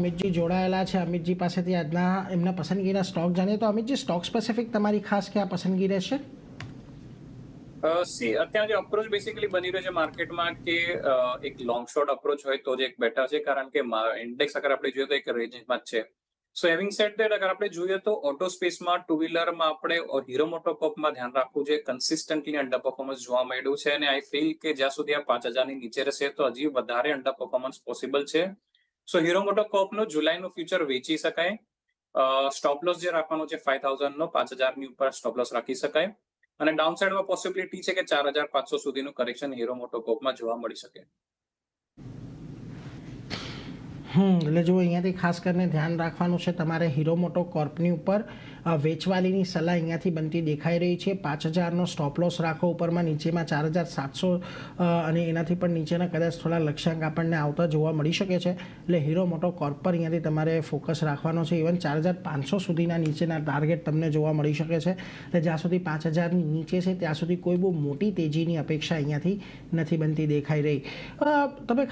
અમિતજી જોડાયેલા છે. અમિતજી પાસેથી આજના એમના પસંદગીના સ્ટોક જાણીએ. તો અમિતજી, સ્ટોક સ્પેસિફિક તમારી ખાસ ક્યાં પસંદગી રહેશે? અત્યારે જે અપ્રોચ બેસિકલી બની રહ્યો છે માર્કેટમાં કે એક લોંગ શોર્ટ અપ્રોચ હોય તો જ એક બેટર છે, કારણ કે ઇન્ડેક્સ અગર આપણે જોઈએ તો એક રેન્જમાં જ છે. સો હેવિંગ સેડ ધેટ, અગર આપણે જોઈએ તો ઓટો સ્પેસમાં, ટુ વ્હીલરમાં આપણે હીરો મોટોકોર્પમાં ધ્યાન રાખવું છે. કન્સિસ્ટન્ટલી અંડર પરફોર્મન્સ જોવા મળ્યું છે અને આઈ ફીલ કે જ્યાં સુધી આ 5,000 ની નીચે રહેશે તો હજી વધારે અંડર પરફોર્મન્સ પોસિબલ છે. સો હીરો મોટોકોર્પનું જુલાઈનું ફ્યુચર વેચી શકાય. સ્ટોપ લોસ જે રાખવાનો છે 5,000 નો, 5,000 ની ઉપર સ્ટોપ લોસ રાખી શકાય. અને ડાઉનસાઇડમાં પોસિબિલિટી છે કે 4,500 સુધીનું કરેક્શન હીરો મોટોકોર્પમાં જોવા મળી શકે. એટલે જો અહીંયાથી ખાસ કરીને ધ્યાન રાખવાનું છે તમારે હીરો મોટોકોર્પની ઉપર. વેચવાલીની સલાહ અહીંયાથી બનતી દેખાઈ રહી છે. 5,000નો સ્ટોપ લોસ રાખો ઉપરમાં, નીચેમાં 4,700 અને એનાથી પણ નીચેના કદાચ થોડા લક્ષ્યાંક આપણને આવતા જોવા મળી શકે છે. એટલે હીરો મોટોકોર્પ પર અહીંયાથી તમારે ફોકસ રાખવાનો છે. ઇવન 4,500 સુધીના નીચેના ટાર્ગેટ તમને જોવા મળી શકે છે. એટલે જ્યાં સુધી 5,000ની નીચે છે ત્યાં સુધી કોઈ બહુ મોટી તેજીની અપેક્ષા અહીંયાથી નથી બનતી દેખાઈ રહી. તમે